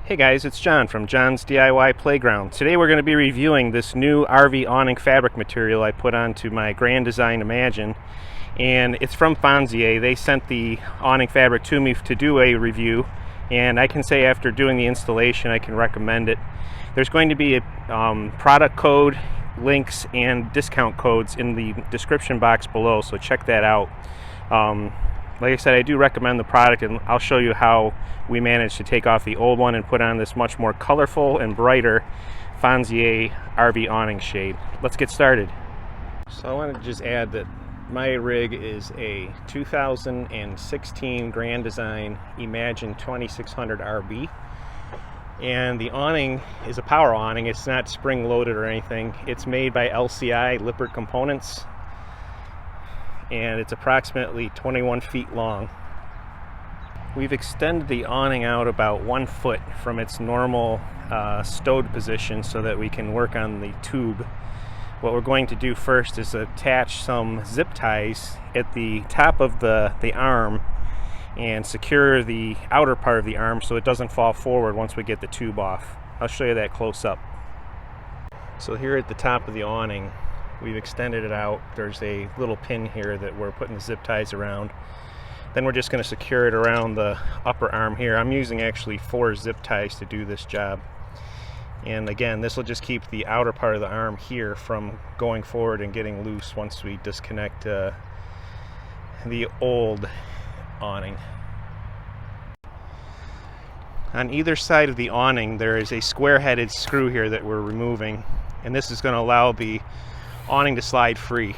Hey guys, it's John from John's DIY Playground. Today we're going to be reviewing this new RV awning fabric material I put onto my Grand Design Imagine, and it's from Fonzier. They sent the awning fabric to me to do a review, and I can say after doing the installation I can recommend it. There's going to be a product code, links, and discount codes in the description box below, so check that out. Like I said, I do recommend the product, and I'll show you how we managed to take off the old one and put on this much more colorful and brighter Fonzier RV awning shade. Let's get started. So I wanted to just add that my rig is a 2016 Grand Design Imagine 2600 RV, and the awning is a power awning. It's not spring loaded or anything. It's made by LCI Lippert Components, and it's approximately 21 feet long. We've extended the awning out about 1 foot from its normal stowed position so that we can work on the tube. What we're going to do first is attach some zip ties at the top of the arm and secure the outer part of the arm so it doesn't fall forward once we get the tube off. I'll show you that close up. So here at the top of the awning, we've extended it out. There's a little pin here that we're putting the zip ties around. Then we're just going to secure it around the upper arm here. I'm using actually 4 zip ties to do this job. And again, this will just keep the outer part of the arm here from going forward and getting loose once we disconnect the old awning. On either side of the awning, there is a square-headed screw here that we're removing, and this is going to allow the awning to slide free.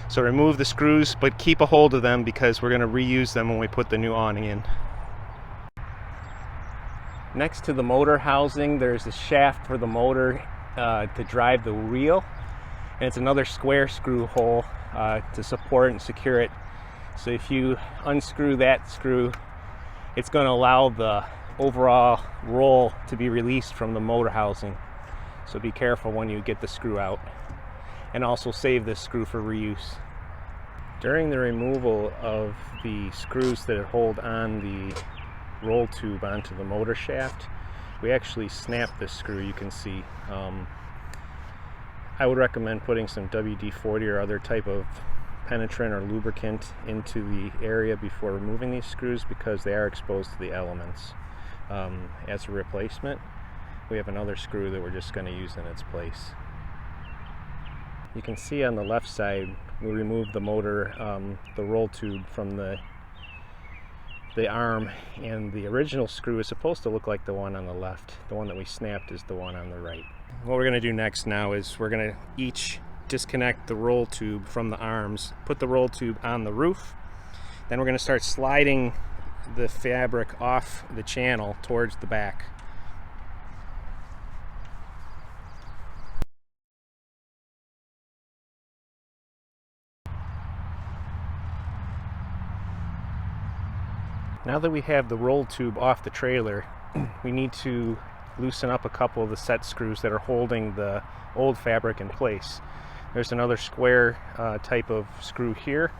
So remove the screws, but keep a hold of them because we're going to reuse them when we put the new awning in. Next to the motor housing, there's a shaft for the motor to drive the wheel, and it's another square screw hole to support and secure it. So if you unscrew that screw, it's going to allow the overall roll to be released from the motor housing. So be careful when you get the screw out. And also save this screw for reuse. During the removal of the screws that hold on the roll tube onto the motor shaft, we actually snapped this screw. You can see. I would recommend putting some WD-40 or other type of penetrant or lubricant into the area before removing these screws because they are exposed to the elements. As a replacement, we have another screw that we're just going to use in its place. You can see on the left side, we removed the motor, the roll tube from the arm, and the original screw is supposed to look like the one on the left. The one that we snapped is the one on the right. What we're going to do next now is we're going to each disconnect the roll tube from the arms, put the roll tube on the roof, then we're going to start sliding the fabric off the channel towards the back. Now that we have the roll tube off the trailer, we need to loosen up a couple of the set screws that are holding the old fabric in place. There's another square type of screw here,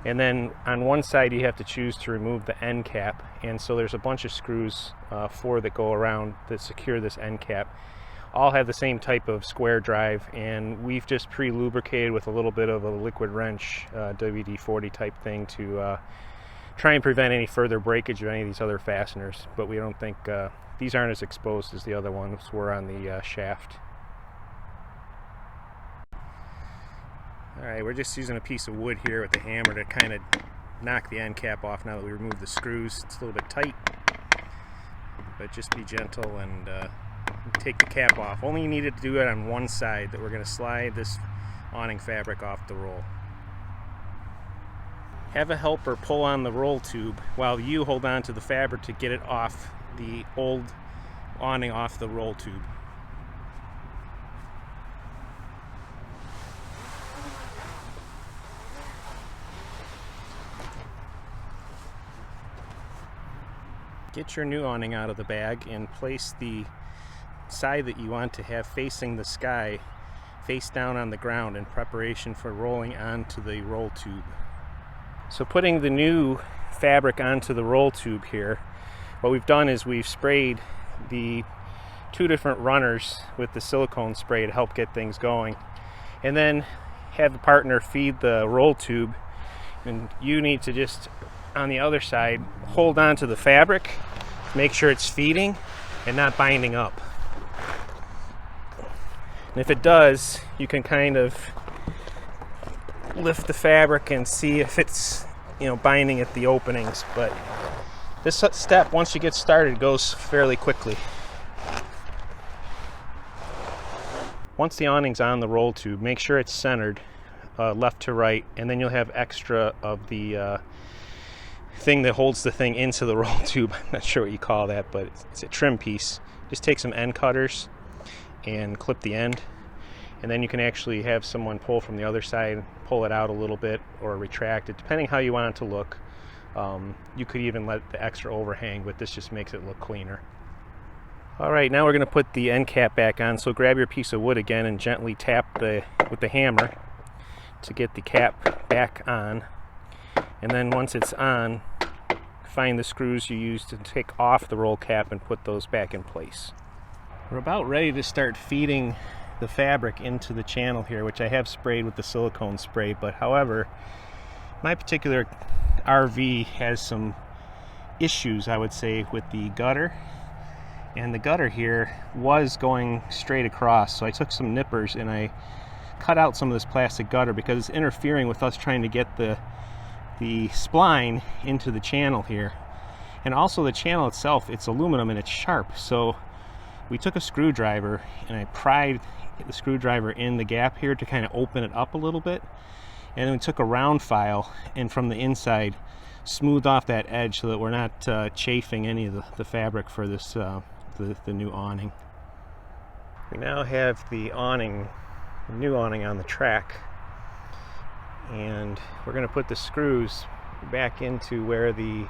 and then on one side you have to choose to remove the end cap, and so there's a bunch of screws, 4 that go around that secure this end cap. All have the same type of square drive, and we've just pre-lubricated with a little bit of a liquid wrench, WD-40 type thing to try and prevent any further breakage of any of these other fasteners, but we don't think these aren't as exposed as the other ones were on the shaft. Alright, we're just using a piece of wood here with the hammer to kind of knock the end cap off now that we removed the screws. It's a little bit tight, but just be gentle and take the cap off. Only you needed to do it on one side, that we're going to slide this awning fabric off the roll. Have a helper pull on the roll tube while you hold on to the fabric to get it off the old awning off the roll tube. Get your new awning out of the bag and place the side that you want to have facing the sky face down on the ground in preparation for rolling onto the roll tube. So putting the new fabric onto the roll tube here, what we've done is we've sprayed the 2 different runners with the silicone spray to help get things going, and then have the partner feed the roll tube, and you need to just on the other side hold on to the fabric, make sure it's feeding and not binding up. And if it does, you can kind of lift the fabric and see if it's, binding at the openings. But this step, once you get started, goes fairly quickly. Once the awning's on the roll tube, make sure it's centered left to right, and then you'll have extra of the thing that holds the thing into the roll tube. I'm not sure what you call that, but it's a trim piece. Just take some end cutters and clip the end, and then you can actually have someone pull from the other side, pull it out a little bit or retract it, depending how you want it to look. You could even let the extra overhang, but this just makes it look cleaner. Alright, now we're going to put the end cap back on, so grab your piece of wood again and gently tap with the hammer to get the cap back on. And then once it's on, find the screws you used to take off the roll cap and put those back in place. We're about ready to start feeding the fabric into the channel here, which I have sprayed with the silicone spray, but however, my particular RV has some issues, I would say, with the gutter. And the gutter here was going straight across, so I took some nippers and I cut out some of this plastic gutter because it's interfering with us trying to get the spline into the channel here. And also the channel itself, it's aluminum and it's sharp, so we took a screwdriver and I pried the screwdriver in the gap here to kind of open it up a little bit, and then we took a round file and from the inside smoothed off that edge so that we're not chafing any of the fabric for this the new awning. We now have the new awning on the track, and we're going to put the screws back into where the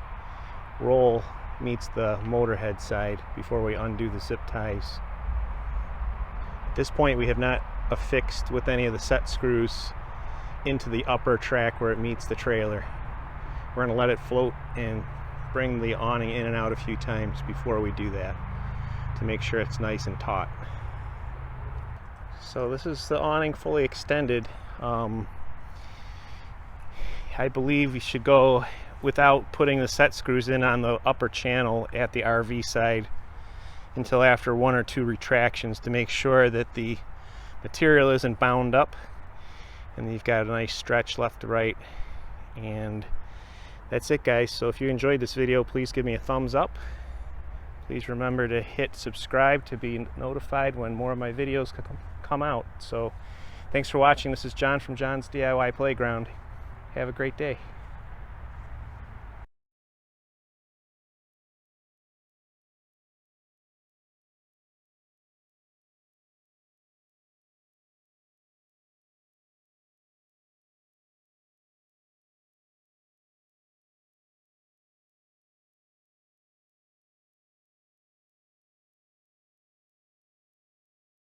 roll meets the motor head side before we undo the zip ties. At this point, we have not affixed with any of the set screws into the upper track where it meets the trailer. We're going to let it float and bring the awning in and out a few times before we do that to make sure it's nice and taut. So this is the awning fully extended. I believe you should go without putting the set screws in on the upper channel at the RV side until after 1 or 2 retractions to make sure that the material isn't bound up and you've got a nice stretch left to right. And that's it, guys. So if you enjoyed this video, please give me a thumbs up. Please remember to hit subscribe to be notified when more of my videos come out. So thanks for watching. This is John from John's DIY Playground. Have a great day.